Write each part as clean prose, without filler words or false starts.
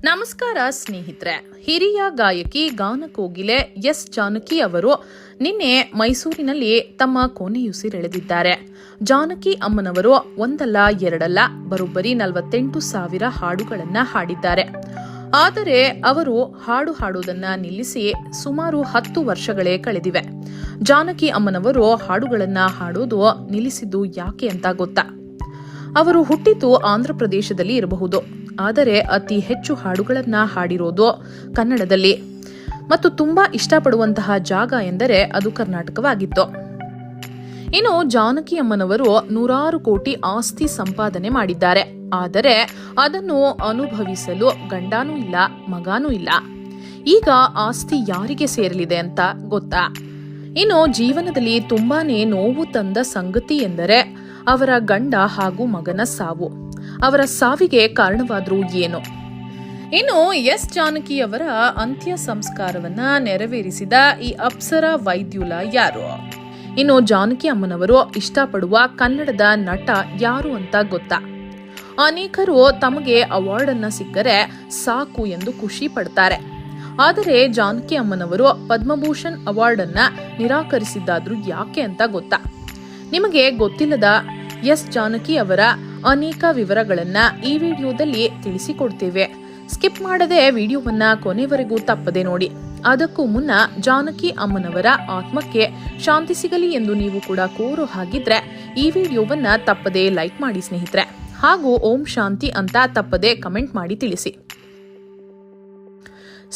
ನಮಸ್ಕಾರ ಸ್ನೇಹಿತರೆ. ಹಿರಿಯ ಗಾಯಕಿ ಗಾನಕೋಗಿಲೆ ಎಸ್ ಜಾನಕಿ ಅವರು ನಿನ್ನೆ ಮೈಸೂರಿನಲ್ಲಿ ತಮ್ಮ ಕೊನೆಯುಸಿರೆಳೆದಿದ್ದಾರೆ. ಜಾನಕಿ ಅಮ್ಮನವರು ಒಂದಲ್ಲ ಎರಡಲ್ಲ ಬರೋಬ್ಬರಿ 48,000 ಹಾಡುಗಳನ್ನ ಹಾಡಿದ್ದಾರೆ. ಆದರೆ ಅವರು ಹಾಡು ಹಾಡುವುದನ್ನ ನಿಲ್ಲಿಸಿ ಸುಮಾರು 10 ವರ್ಷಗಳೇ ಕಳೆದಿವೆ. ಜಾನಕಿ ಅಮ್ಮನವರು ಹಾಡುಗಳನ್ನ ಹಾಡೋದು ನಿಲ್ಲಿಸಿದ್ದು ಯಾಕೆ ಅಂತ ಗೊತ್ತಾ? ಅವರು ಹುಟ್ಟಿದ್ದು ಆಂಧ್ರಪ್ರದೇಶದಲ್ಲಿ ಇರಬಹುದು, ಆದರೆ ಅತಿ ಹೆಚ್ಚು ಹಾಡುಗಳನ್ನ ಹಾಡಿರೋದು ಕನ್ನಡದಲ್ಲಿ ಮತ್ತು ತುಂಬಾ ಇಷ್ಟಪಡುವಂತಹ ಜಾಗ ಎಂದರೆ ಅದು ಕರ್ನಾಟಕವಾಗಿತ್ತು. ಇನ್ನು ಜಾನಕಿ ಅಮ್ಮನವರು 100 ಕೋಟಿ ಆಸ್ತಿ ಸಂಪಾದನೆ ಮಾಡಿದ್ದಾರೆ. ಆದರೆ ಅದನ್ನು ಅನುಭವಿಸಲು ಗಂಡನೂ ಇಲ್ಲ, ಮಗನೂ ಇಲ್ಲ. ಈಗ ಆಸ್ತಿ ಯಾರಿಗೆ ಸೇರಲಿದೆ ಅಂತ ಗೊತ್ತಾ? ಇನ್ನು ಜೀವನದಲ್ಲಿ ತುಂಬಾನೇ ನೋವು ತಂದ ಸಂಗತಿ ಎಂದರೆ ಅವರ ಗಂಡ ಹಾಗೂ ಮಗನ ಸಾವು. ಅವರ ಸಾವಿಗೆ ಕಾರಣವಾದ್ರೂ ಏನು? ಇನ್ನು ಎಸ್ ಜಾನಕಿ ಅವರ ಅಂತ್ಯ ಸಂಸ್ಕಾರವನ್ನ ನೆರವೇರಿಸಿದ ಈ ಅಪ್ಸರ ವೈದ್ಯುಲ ಯಾರು? ಇನ್ನು ಜಾನಕಿ ಅಮ್ಮನವರು ಇಷ್ಟಪಡುವ ಕನ್ನಡದ ನಟ ಯಾರು ಅಂತ ಗೊತ್ತಾ? ಅನೇಕರು ತಮಗೆ ಅವಾರ್ಡ್ ಅನ್ನ ಸಿಕ್ಕರೆ ಸಾಕು ಎಂದು ಖುಷಿ ಪಡ್ತಾರೆ. ಆದರೆ ಜಾನಕಿ ಅಮ್ಮನವರು ಪದ್ಮಭೂಷಣ್ ಅವಾರ್ಡ್ ಅನ್ನ ನಿರಾಕರಿಸಿದ್ದಾದ್ರೂ ಯಾಕೆ ಅಂತ ಗೊತ್ತಾ? ನಿಮಗೆ ಗೊತ್ತಿಲ್ಲದ ಎಸ್ ಜಾನಕಿ ಅವರ ಅನೇಕ ವಿವರಗಳನ್ನ ಈ ವಿಡಿಯೋದಲ್ಲಿ ತಿಳಿಸಿಕೊಡ್ತೇವೆ. ಸ್ಕಿಪ್ ಮಾಡದೆ ವಿಡಿಯೋವನ್ನ ಕೊನೆವರೆಗೂ ತಪ್ಪದೆ ನೋಡಿ. ಅದಕ್ಕೂ ಮುನ್ನ ಜಾನಕಿ ಅಮ್ಮನವರ ಆತ್ಮಕ್ಕೆ ಶಾಂತಿ ಸಿಗಲಿ ಎಂದು ನೀವು ಕೂಡ ಕೋರೋ ಹಾಗಿದ್ರೆ ಈ ವಿಡಿಯೋವನ್ನ ತಪ್ಪದೆ ಲೈಕ್ ಮಾಡಿ ಸ್ನೇಹಿತರೆ. ಹಾಗೂ ಓಂ ಶಾಂತಿ ಅಂತ ತಪ್ಪದೆ ಕಮೆಂಟ್ ಮಾಡಿ ತಿಳಿಸಿ.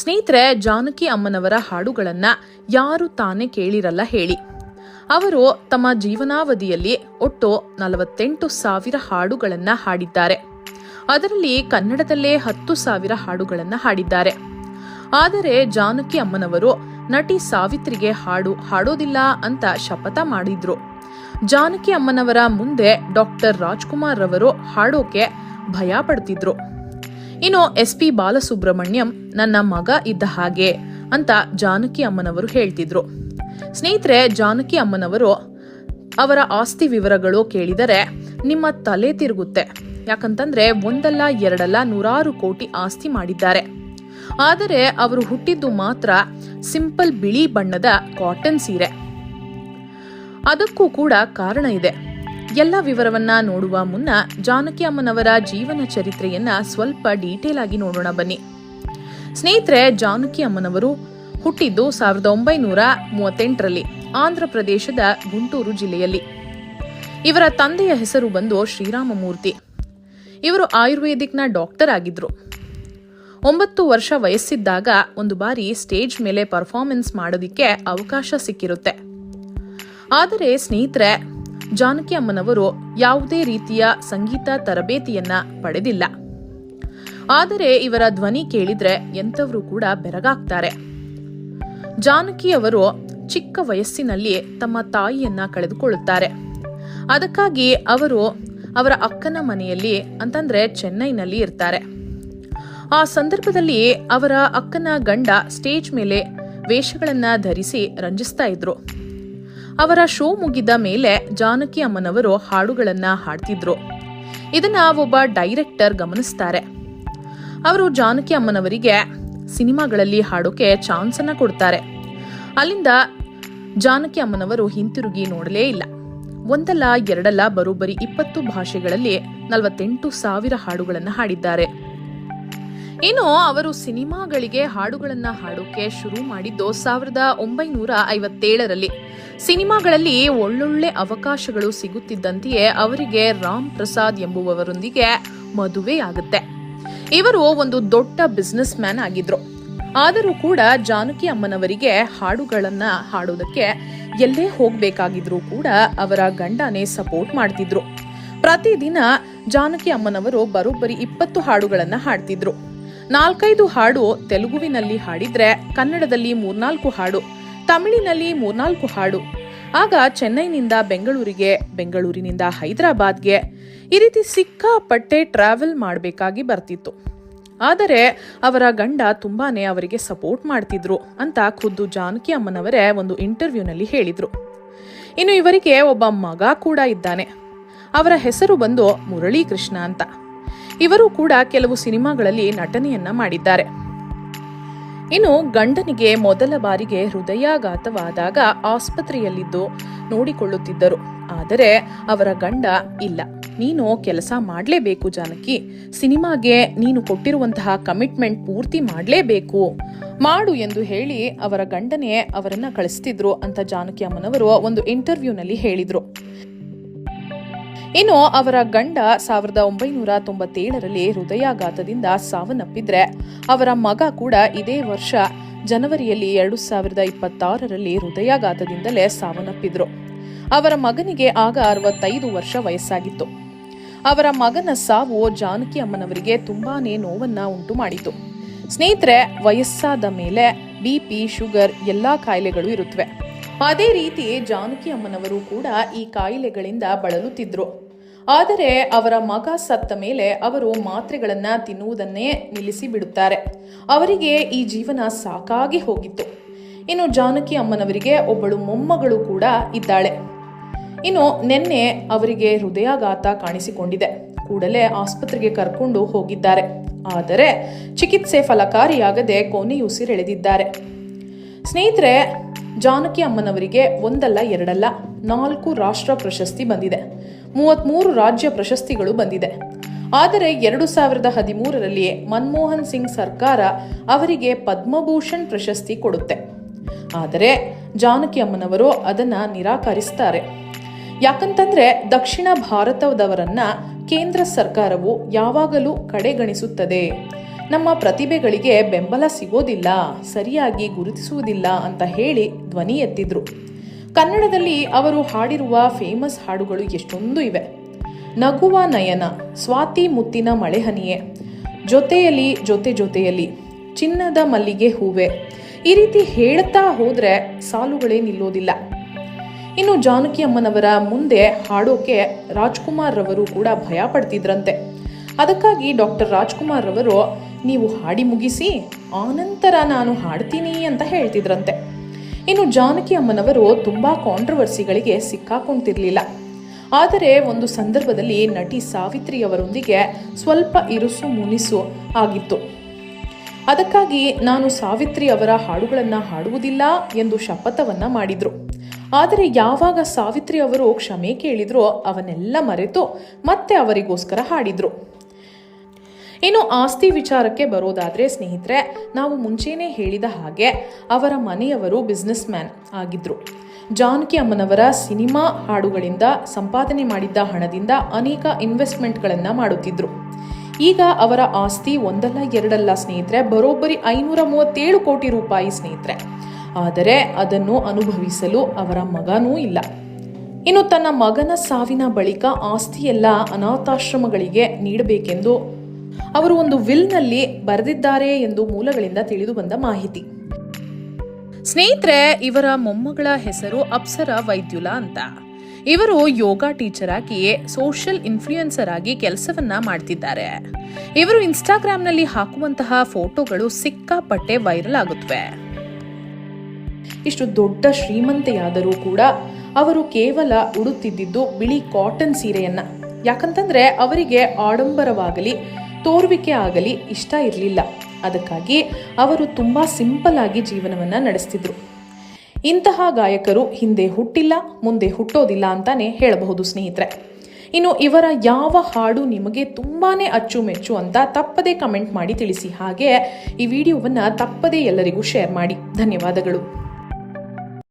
ಸ್ನೇಹಿತರೆ, ಜಾನಕಿ ಅಮ್ಮನವರ ಹಾಡುಗಳನ್ನ ಯಾರು ತಾನೇ ಕೇಳಿರಲ್ಲ ಹೇಳಿ. ಅವರು ತಮ್ಮ ಜೀವನಾವಧಿಯಲ್ಲಿ ಒಟ್ಟು 48,000 ಹಾಡುಗಳನ್ನ ಹಾಡಿದ್ದಾರೆ. ಅದರಲ್ಲಿ ಕನ್ನಡದಲ್ಲೇ 10,000 ಹಾಡುಗಳನ್ನ ಹಾಡಿದ್ದಾರೆ. ಆದರೆ ಜಾನಕಿ ಅಮ್ಮನವರು ನಟಿ ಸಾವಿತ್ರಿಗೆ ಹಾಡೋದಿಲ್ಲ ಅಂತ ಶಪಥ ಮಾಡಿದ್ರು. ಜಾನಕಿ ಅಮ್ಮನವರ ಮುಂದೆ ಡಾಕ್ಟರ್ ರಾಜ್ಕುಮಾರ್ ರವರು ಹಾಡೋಕೆ ಭಯ ಪಡ್ತಿದ್ರು. ಇನ್ನು SP ಬಾಲಸುಬ್ರಹ್ಮಣ್ಯಂ ನನ್ನ ಮಗ ಇದ್ದ ಹಾಗೆ ಅಂತ ಜಾನಕಿ ಅಮ್ಮನವರು ಹೇಳ್ತಿದ್ರು. ಸ್ನೇಹಿತರೆ, ಜಾನಕಿ ಅಮ್ಮನವರು ಅವರ ಆಸ್ತಿ ವಿವರಗಳು ಕೇಳಿದರೆ ನಿಮ್ಮ ತಲೆ ತಿರುಗುತ್ತೆ. ಯಾಕಂತಂದ್ರೆ ಒಂದಲ್ಲ ಎರಡಲ್ಲ 100 ಕೋಟಿ ಆಸ್ತಿ ಮಾಡಿದ್ದಾರೆ. ಆದರೆ ಅವರು ಹುಟ್ಟಿದ್ದು ಮಾತ್ರ ಸಿಂಪಲ್ ಬಿಳಿ ಬಣ್ಣದ ಕಾಟನ್ ಸೀರೆ. ಅದಕ್ಕೂ ಕೂಡ ಕಾರಣ ಇದೆ. ಎಲ್ಲ ವಿವರವನ್ನ ನೋಡುವ ಮುನ್ನ ಜಾನಕಿ ಅಮ್ಮನವರ ಜೀವನ ಚರಿತ್ರೆಯನ್ನ ಸ್ವಲ್ಪ ಡೀಟೇಲ್ ಆಗಿ ನೋಡೋಣ ಬನ್ನಿ. ಸ್ನೇಹಿತರೆ, ಜಾನಕಿ ಅಮ್ಮನವರು ಹುಟ್ಟಿದ್ದು 1938ರಲ್ಲಿ ಆಂಧ್ರಪ್ರದೇಶದ ಗುಂಟೂರು ಜಿಲ್ಲೆಯಲ್ಲಿ. ಇವರ ತಂದೆಯ ಹೆಸರು ಬಂದು ಶ್ರೀರಾಮಮೂರ್ತಿ. ಇವರು ಆಯುರ್ವೇದಿಕ್ನ ಡಾಕ್ಟರ್ ಆಗಿದ್ರು. 9 ವರ್ಷ ವಯಸ್ಸಿದ್ದಾಗ ಒಂದು ಬಾರಿ ಸ್ಟೇಜ್ ಮೇಲೆ ಪರ್ಫಾರ್ಮೆನ್ಸ್ ಮಾಡೋದಿಕ್ಕೆ ಅವಕಾಶ ಸಿಕ್ಕಿರುತ್ತೆ. ಆದರೆ ಸ್ನೇಹಿತರೆ, ಜಾನಕಿ ಅಮ್ಮನವರು ಯಾವುದೇ ರೀತಿಯ ಸಂಗೀತ ತರಬೇತಿಯನ್ನ ಪಡೆದಿಲ್ಲ. ಆದರೆ ಇವರ ಧ್ವನಿ ಕೇಳಿದ್ರೆ ಎಂಥವರು ಕೂಡ ಬೆರಗಾಗ್ತಾರೆ. ಜಾನಕಿ ಅವರು ಚಿಕ್ಕ ವಯಸ್ಸಿನಲ್ಲಿ ತಮ್ಮ ತಾಯಿಯನ್ನ ಕಳೆದುಕೊಳ್ಳುತ್ತಾರೆ. ಅದಕ್ಕಾಗಿ ಅವರು ಅವರ ಅಕ್ಕನ ಮನೆಯಲ್ಲಿ ಅಂತಂದ್ರೆ ಚೆನ್ನೈನಲ್ಲಿ ಇರ್ತಾರೆ. ಆ ಸಂದರ್ಭದಲ್ಲಿ ಅವರ ಅಕ್ಕನ ಗಂಡ ಸ್ಟೇಜ್ ಮೇಲೆ ವೇಷಗಳನ್ನ ಧರಿಸಿ ರಂಜಿಸ್ತಾ ಇದ್ರು. ಅವರ ಶೋ ಮುಗಿದ ಮೇಲೆ ಜಾನಕಿ ಅಮ್ಮನವರು ಹಾಡುಗಳನ್ನ ಹಾಡ್ತಿದ್ರು. ಇದನ್ನ ಒಬ್ಬ ಡೈರೆಕ್ಟರ್ ಗಮನಿಸ್ತಾರೆ. ಅವರು ಜಾನಕಿ ಅಮ್ಮನವರಿಗೆ ಸಿನಿಮಾಗಳಲ್ಲಿ ಹಾಡೋಕೆ ಚಾನ್ಸ್ ಅನ್ನ ಕೊಡ್ತಾರೆ. ಅಲ್ಲಿಂದ ಜಾನಕಿ ಅಮ್ಮನವರು ಹಿಂತಿರುಗಿ ನೋಡಲೇ ಇಲ್ಲ. ಒಂದಲ್ಲ ಎರಡಲ್ಲ ಬರೋಬ್ಬರಿ 20 ಭಾಷೆಗಳಲ್ಲಿ 48,000 ಹಾಡುಗಳನ್ನ ಹಾಡಿದ್ದಾರೆ. ಇನ್ನು ಅವರು ಸಿನಿಮಾಗಳಿಗೆ ಹಾಡುಗಳನ್ನ ಹಾಡೋಕೆ ಶುರು ಮಾಡಿದ್ದು 1957ರಲ್ಲಿ. ಸಿನಿಮಾಗಳಲ್ಲಿ ಒಳ್ಳೊಳ್ಳೆ ಅವಕಾಶಗಳು ಸಿಗುತ್ತಿದ್ದಂತೆಯೇ ಅವರಿಗೆ ರಾಮ್ ಪ್ರಸಾದ್ ಎಂಬುವವರೊಂದಿಗೆ ಮದುವೆಯಾಗುತ್ತೆ. ಇವರು ಒಂದು ದೊಡ್ಡ ಬಿಸಿನೆಸ್ ಮ್ಯಾನ್ ಆಗಿದ್ರು. ಆದರೂ ಕೂಡ ಜಾನಕಿ ಅಮ್ಮನವರಿಗೆ ಹಾಡುಗಳನ್ನ ಹಾಡೋದಕ್ಕೆ ಎಲ್ಲೇ ಹೋಗ್ಬೇಕಾಗಿದ್ರು ಕೂಡ ಅವರ ಗಂಡನೇ ಸಪೋರ್ಟ್ ಮಾಡ್ತಿದ್ರು. ಪ್ರತಿದಿನ ಜಾನಕಿ ಅಮ್ಮನವರು ಬರೋಬ್ಬರಿ 20 ಹಾಡುಗಳನ್ನ ಹಾಡ್ತಿದ್ರು. 4-5 ಹಾಡು ತೆಲುಗುವಿನಲ್ಲಿ ಹಾಡಿದ್ರೆ ಕನ್ನಡದಲ್ಲಿ 3-4 ಹಾಡು, ತಮಿಳಿನಲ್ಲಿ 3-4 ಹಾಡು. ಆಗ ಚೆನ್ನೈನಿಂದ ಬೆಂಗಳೂರಿಗೆ, ಬೆಂಗಳೂರಿನಿಂದ ಹೈದರಾಬಾದ್ಗೆ ಈ ರೀತಿ ಸಿಕ್ಕಾಪಟ್ಟೆ ಟ್ರಾವೆಲ್ ಮಾಡಬೇಕಾಗಿ ಬರ್ತಿತ್ತು. ಆದರೆ ಅವರ ಗಂಡ ತುಂಬಾನೇ ಅವರಿಗೆ ಸಪೋರ್ಟ್ ಮಾಡ್ತಿದ್ರು ಅಂತ ಖುದ್ದು ಜಾನಕಿ ಅಮ್ಮನವರೇ ಒಂದು ಇಂಟರ್ವ್ಯೂನಲ್ಲಿ ಹೇಳಿದ್ರು. ಇನ್ನು ಇವರಿಗೆ ಒಬ್ಬ ಮಗ ಕೂಡ ಇದ್ದಾನೆ. ಅವರ ಹೆಸರು ಬಂದು ಮುರಳೀಕೃಷ್ಣ ಅಂತ. ಇವರು ಕೂಡ ಕೆಲವು ಸಿನಿಮಾಗಳಲ್ಲಿ ನಟನೆಯನ್ನ ಮಾಡಿದ್ದಾರೆ. ಇನ್ನು ಗಂಡನಿಗೆ ಮೊದಲ ಬಾರಿಗೆ ಹೃದಯಾಘಾತವಾದಾಗ ಆಸ್ಪತ್ರೆಯಲ್ಲಿದ್ದು ನೋಡಿಕೊಳ್ಳುತ್ತಿದ್ದರು. ಆದರೆ ಅವರ ಗಂಡ, ಇಲ್ಲ, ನೀನು ಕೆಲಸ ಮಾಡಲೇಬೇಕು ಜಾನಕಿ, ಸಿನಿಮಾಗೆ ನೀನು ಕೊಟ್ಟಿರುವಂತಹ ಕಮಿಟ್ಮೆಂಟ್ ಪೂರ್ತಿ ಮಾಡಲೇಬೇಕು, ಮಾಡು ಎಂದು ಹೇಳಿ ಅವರ ಗಂಡನೇ ಅವರನ್ನ ಕಳಿಸ್ತಿದ್ರು ಅಂತ ಜಾನಕಿ ಅಮ್ಮನವರು ಒಂದು ಇಂಟರ್ವ್ಯೂನಲ್ಲಿ ಹೇಳಿದ್ರು. ಇನ್ನು ಅವರ ಗಂಡ 1997ರಲ್ಲಿ ಹೃದಯಾಘಾತದಿಂದ ಸಾವನ್ನಪ್ಪಿದ್ರೆ ಅವರ ಮಗ ಕೂಡ ಇದೇ ವರ್ಷ ಜನವರಿಯಲ್ಲಿ 2026ರಲ್ಲಿ ಹೃದಯಾಘಾತದಿಂದಲೇ ಸಾವನ್ನಪ್ಪಿದ್ರು. ಅವರ ಮಗನಿಗೆ ಆಗ 65 ವರ್ಷ ವಯಸ್ಸಾಗಿತ್ತು. ಅವರ ಮಗನ ಸಾವು ಜಾನಕಿ ಅಮ್ಮನವರಿಗೆ ತುಂಬಾನೇ ನೋವನ್ನ ಉಂಟು ಮಾಡಿತು. ಸ್ನೇಹಿತರೆ, ವಯಸ್ಸಾದ ಮೇಲೆ BP, ಶುಗರ್ ಎಲ್ಲಾ ಕಾಯಿಲೆಗಳು ಇರುತ್ತವೆ. ಅದೇ ರೀತಿ ಜಾನಕಿ ಅಮ್ಮನವರು ಕೂಡ ಈ ಕಾಯಿಲೆಗಳಿಂದ ಬಳಲುತ್ತಿದ್ರು. ಆದರೆ ಅವರ ಮಗ ಸತ್ತ ಮೇಲೆ ಅವರು ಮಾತ್ರೆಗಳನ್ನ ತಿನ್ನುವುದನ್ನೇ ನಿಲ್ಲಿಸಿ ಬಿಡುತ್ತಾರೆ. ಅವರಿಗೆ ಈ ಜೀವನ ಸಾಕಾಗಿ ಹೋಗಿತ್ತು. ಇನ್ನು ಜಾನಕಿ ಅಮ್ಮನವರಿಗೆ ಒಬ್ಬಳು ಮೊಮ್ಮಗಳು ಕೂಡ ಇದ್ದಾಳೆ. ಇನ್ನು ನಿನ್ನೆ ಅವರಿಗೆ ಹೃದಯಾಘಾತ ಕಾಣಿಸಿಕೊಂಡಿದೆ. ಕೂಡಲೇ ಆಸ್ಪತ್ರೆಗೆ ಕರ್ಕೊಂಡು ಹೋಗಿದ್ದಾರೆ. ಆದರೆ ಚಿಕಿತ್ಸೆ ಫಲಕಾರಿಯಾಗದೆ ಕೊನೆಯುಸಿರೆಳೆದಿದ್ದಾರೆ. ಸ್ನೇಹಿತರೆ, ಜಾನಕಿ ಅಮ್ಮನವರಿಗೆ ಒಂದಲ್ಲ ಎರಡಲ್ಲ 4 ರಾಷ್ಟ್ರ ಪ್ರಶಸ್ತಿ ಬಂದಿದೆ, 33 ರಾಜ್ಯ ಪ್ರಶಸ್ತಿಗಳು ಬಂದಿದೆ. ಆದರೆ 2013ರಲ್ಲಿ ಮನಮೋಹನ್ ಸಿಂಗ್ ಸರ್ಕಾರ ಅವರಿಗೆ ಪದ್ಮಭೂಷಣ್ ಪ್ರಶಸ್ತಿ ಕೊಡುತ್ತೆ. ಆದರೆ ಜಾನಕಿ ಅಮ್ಮನವರು ಅದನ್ನ ನಿರಾಕರಿಸ್ತಾರೆ. ಯಾಕಂತಂದ್ರೆ ದಕ್ಷಿಣ ಭಾರತದವರನ್ನ ಕೇಂದ್ರ ಸರ್ಕಾರವು ಯಾವಾಗಲೂ ಕಡೆಗಣಿಸುತ್ತದೆ, ನಮ್ಮ ಪ್ರತಿಭೆಗಳಿಗೆ ಬೆಂಬಲ ಸಿಗೋದಿಲ್ಲ, ಸರಿಯಾಗಿ ಗುರುತಿಸುವುದಿಲ್ಲ ಅಂತ ಹೇಳಿ ಧ್ವನಿ ಎತ್ತಿದ್ರು. ಕನ್ನಡದಲ್ಲಿ ಅವರು ಹಾಡಿರುವ ಫೇಮಸ್ ಹಾಡುಗಳು ಎಷ್ಟೊಂದು ಇವೆ. ನಗುವ ನಯನ, ಸ್ವಾತಿ ಮುತ್ತಿನ ಮಳೆಹನಿಯೇ, ಜೊತೆಯಲ್ಲಿ ಜೊತೆ ಜೊತೆಯಲ್ಲಿ, ಚಿನ್ನದ ಮಲ್ಲಿಗೆ ಹೂವೆ, ಈ ರೀತಿ ಹೇಳ್ತಾ ಹೋದ್ರೆ ಸಾಲುಗಳೇ ನಿಲ್ಲೋದಿಲ್ಲ. ಇನ್ನು ಜಾನಕಿ ಅಮ್ಮನವರ ಮುಂದೆ ಹಾಡೋಕೆ ರಾಜ್ಕುಮಾರ್ ರವರು ಕೂಡ ಭಯ ಪಡ್ತಿದ್ರಂತೆ. ಅದಕ್ಕಾಗಿ ಡಾಕ್ಟರ್ ರಾಜ್ಕುಮಾರ್ ರವರು, ನೀವು ಹಾಡಿ ಮುಗಿಸಿ ಆನಂತರ ನಾನು ಹಾಡ್ತೀನಿ ಅಂತ ಹೇಳ್ತಿದ್ರಂತೆ. ಇನ್ನು ಜಾನಕಿ ಅಮ್ಮನವರು ತುಂಬಾ ಕಾಂಟ್ರವರ್ಸಿಗಳಿಗೆ ಸಿಕ್ಕಾಕೊಂತಿರ್ಲಿಲ್ಲ. ಆದರೆ ಒಂದು ಸಂದರ್ಭದಲ್ಲಿ ನಟಿ ಸಾವಿತ್ರಿ ಅವರೊಂದಿಗೆ ಸ್ವಲ್ಪ ಇರುಸು ಮುನಿಸು ಆಗಿತ್ತು. ಅದಕ್ಕಾಗಿ ನಾನು ಸಾವಿತ್ರಿ ಅವರ ಹಾಡುಗಳನ್ನು ಹಾಡುವುದಿಲ್ಲ ಎಂದು ಶಪಥವನ್ನ ಮಾಡಿದ್ರು. ಆದರೆ ಯಾವಾಗ ಸಾವಿತ್ರಿ ಅವರು ಕ್ಷಮೆ ಕೇಳಿದ್ರು, ಅವನ್ನೆಲ್ಲ ಮರೆತು ಮತ್ತೆ ಅವರಿಗೋಸ್ಕರ ಹಾಡಿದ್ರು. ಇನ್ನು ಆಸ್ತಿ ವಿಚಾರಕ್ಕೆ ಬರೋದಾದ್ರೆ ಸ್ನೇಹಿತರೆ, ನಾವು ಮುಂಚೆನೇ ಹೇಳಿದ ಹಾಗೆ ಅವರ ಮನೆಯವರು ಬಿಸ್ನೆಸ್ ಮ್ಯಾನ್ ಆಗಿದ್ರು. ಜಾನಕಿ ಅಮ್ಮನವರ ಸಿನಿಮಾ ಹಾಡುಗಳಿಂದ ಸಂಪಾದನೆ ಮಾಡಿದ್ದ ಹಣದಿಂದ ಅನೇಕ ಇನ್ವೆಸ್ಟ್ಮೆಂಟ್ಗಳನ್ನ ಮಾಡುತ್ತಿದ್ರು. ಈಗ ಅವರ ಆಸ್ತಿ ಒಂದಲ್ಲ ಎರಡಲ್ಲ ಸ್ನೇಹಿತರೆ, ಬರೋಬ್ಬರಿ 537 ಕೋಟಿ ರೂಪಾಯಿ ಸ್ನೇಹಿತರೆ. ಆದರೆ ಅದನ್ನು ಅನುಭವಿಸಲು ಅವರ ಮಗನೂ ಇಲ್ಲ. ಇನ್ನು ತನ್ನ ಮಗನ ಸಾವಿನ ಬಳಿಕ ಆಸ್ತಿಯೆಲ್ಲ ಅನಾಥಾಶ್ರಮಗಳಿಗೆ ನೀಡಬೇಕೆಂದು ಅವರು ಒಂದು ವಿಲ್ನಲ್ಲಿ ಬರೆದಿದ್ದಾರೆ ಎಂದು ಮೂಲಗಳಿಂದ ತಿಳಿದು ಬಂದ ಮಾಹಿತಿ. ಸ್ನೇಹಿತರೆ, ಇವರ ಮೊಮ್ಮಗಳ ಹೆಸರು ಅಪ್ಸರಾ ವೈದ್ಯುಲಾ ಅಂತ. ಇವರು ಯೋಗ ಟೀಚರ್ ಆಗಿ ಸೋಷಿಯಲ್ ಇನ್ಫ್ಲೂಯೆನ್ಸರ್ ಆಗಿ ಕೆಲಸವನ್ನ ಮಾಡ್ತಿದ್ದಾರೆ. ಇವರು ಇನ್ಸ್ಟಾಗ್ರಾಮ್ನಲ್ಲಿ ಹಾಕುವಂತಹ ಫೋಟೋಗಳು ಸಿಕ್ಕಾಪಟ್ಟೆ ವೈರಲ್ ಆಗುತ್ತವೆ. ಇಷ್ಟು ದೊಡ್ಡ ಶ್ರೀಮಂತೆಯಾದರೂ ಕೂಡ ಅವರು ಕೇವಲ ಉಡುತ್ತಿದ್ದು ಬಿಳಿ ಕಾಟನ್ ಸೀರೆಯನ್ನ. ಯಾಕಂತಂದ್ರೆ ಅವರಿಗೆ ಆಡಂಬರವಾಗಲಿ ತೋರ್ವಿಕೆ ಆಗಲಿ ಇಷ್ಟ ಇರಲಿಲ್ಲ. ಅದಕ್ಕಾಗಿ ಅವರು ತುಂಬಾ ಸಿಂಪಲ್ ಆಗಿ ಜೀವನವನ್ನ ನಡೆಸ್ತಿದ್ರು. ಇಂತಹ ಗಾಯಕರು ಹಿಂದೆ ಹುಟ್ಟಿಲ್ಲ, ಮುಂದೆ ಹುಟ್ಟೋದಿಲ್ಲ ಅಂತಾನೆ ಹೇಳಬಹುದು ಸ್ನೇಹಿತರೆ. ಇನ್ನು ಇವರ ಯಾವ ಹಾಡು ನಿಮಗೆ ತುಂಬಾನೇ ಅಚ್ಚುಮೆಚ್ಚು ಅಂತ ತಪ್ಪದೇ ಕಮೆಂಟ್ ಮಾಡಿ ತಿಳಿಸಿ. ಹಾಗೆ ಈ ವಿಡಿಯೋವನ್ನ ತಪ್ಪದೇ ಎಲ್ಲರಿಗೂ ಶೇರ್ ಮಾಡಿ. ಧನ್ಯವಾದಗಳು.